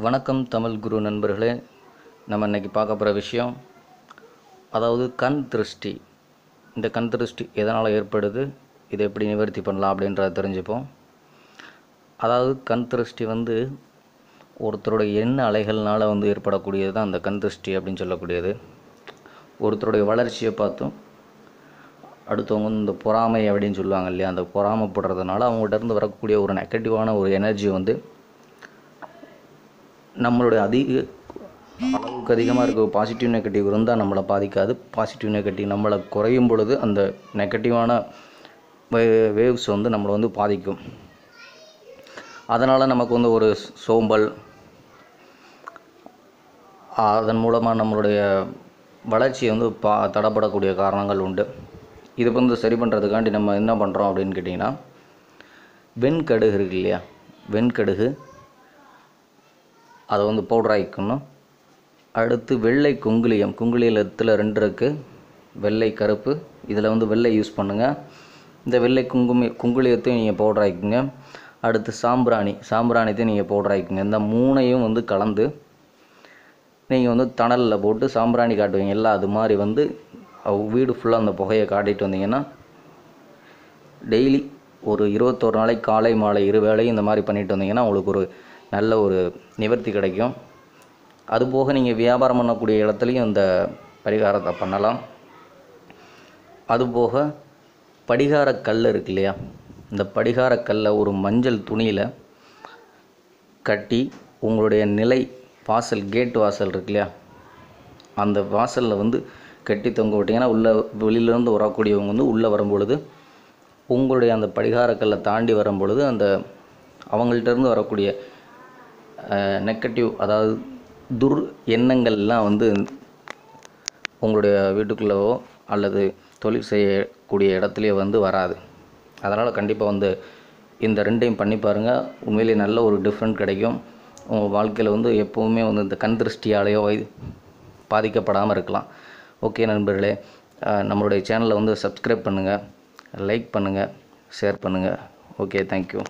வணக்கம் தமிழ் குரு நண்பர்களே. நம்ம இன்றைக்கி பார்க்க போகிற விஷயம், அதாவது கண் திருஷ்டி. இந்த கண் திருஷ்டி எதனால் ஏற்படுது, இதை எப்படி நிவர்த்தி பண்ணலாம் அப்படின்றத தெரிஞ்சுப்போம். அதாவது கண் திருஷ்டி ஒருத்தருடைய எண்ண அலைகள்னால் ஏற்படக்கூடியது தான் அந்த கண் திருஷ்டி அப்படின்னு சொல்லக்கூடியது. ஒருத்தருடைய வளர்ச்சியை பார்த்தும் அடுத்தவங்க இந்த பொறாமை அப்படின்னு சொல்லுவாங்க இல்லையா, அந்த பொறாமைப்படுறதுனால அவங்கள்ட்ட இருந்து வரக்கூடிய ஒரு நெகட்டிவான ஒரு எனர்ஜி நம்மளுடைய அளவுக்கு அதிகமாக இருக்க பாசிட்டிவ் நெகட்டிவ் இருந்தால் நம்மளை பாதிக்காது. பாசிட்டிவ் நெகட்டிவ் நம்மளை குறையும் பொழுது அந்த நெகட்டிவான வேவ்ஸ் நம்மளை பாதிக்கும். அதனால் நமக்கு ஒரு சோம்பல், அதன் மூலமாக நம்மளுடைய வளர்ச்சி தடைப்படக்கூடிய காரணங்கள் உண்டு. இது சரி பண்ணுறதுக்காண்டி நம்ம என்ன பண்ணுறோம் அப்படின்னு கேட்டிங்கன்னா, வெண்கடுகு இருக்கு இல்லையா, வெண்கடுகு அதை பவுடர் ஆகிக்கணும். அடுத்து வெள்ளை குங்குளியம், குங்குளியத்தில் 2 இருக்குது, வெள்ளை கருப்பு. இதில் வெள்ளை யூஸ் பண்ணுங்கள். இந்த வெள்ளை குங்குளியத்தையும் நீங்கள் பவுடர் ஆகிக்குங்க. அடுத்து சாம்பிராணியத்தையும் நீங்கள் பவுடர் ஆகிக்குங்க. இந்த 3ஐயும் கலந்து நீங்கள் தணலில் போட்டு சாம்பிராணி காட்டுவீங்க எல்லாம். அது மாதிரி வீடு ஃபுல்லாக அந்த புகையை காட்டிட்டு வந்தீங்கன்னா, டெய்லி ஒரு 21 நாளைக்கு காலை மாலை 2 வேளையும் இந்த மாதிரி பண்ணிட்டு வந்தீங்கன்னா உங்களுக்கு ஒரு நல்ல ஒரு நிவர்த்தி கிடைக்கும். அதுபோக நீங்கள் வியாபாரம் பண்ணக்கூடிய இடத்துலையும் இந்த பரிகாரத்தை பண்ணலாம். அதுபோக படிகார கல் இருக்கு இல்லையா, இந்த படிகார கல்லை ஒரு மஞ்சள் துணியில் கட்டி உங்களுடைய நிலை வாசல், கேட் வாசல் இருக்கு இல்லையா, அந்த வாசலில் கட்டி தொங்க விட்டிங்கன்னா வெளியிலேருந்து வரக்கூடியவங்க உள்ளே வரும்பொழுது உங்களுடைய அந்த படிகார கல்லை தாண்டி வரும்பொழுது அந்த அவங்கள்ட்டேருந்து வரக்கூடிய நெகட்டிவ், அதாவது துர் எண்ணங்கள்லாம் உங்களுடைய வீட்டுக்குள்ளவோ அல்லது தொழில் செய்யக்கூடிய இடத்துலையோ வராது. அதனால் கண்டிப்பாக இந்த 2ஐயும் பண்ணி பாருங்கள். உண்மையிலே நல்ல ஒரு டிஃப்ரெண்ட் கிடைக்கும். உங்கள் வாழ்க்கையில் எப்போவுமே இந்த கண் திருஷ்டியாலேயோ பாதிக்கப்படாமல் இருக்கலாம். ஓகே நண்பர்களே, நம்மளுடைய சேனலை சப்ஸ்கிரைப் பண்ணுங்கள், லைக் பண்ணுங்கள், ஷேர் பண்ணுங்கள். Okay, thank you.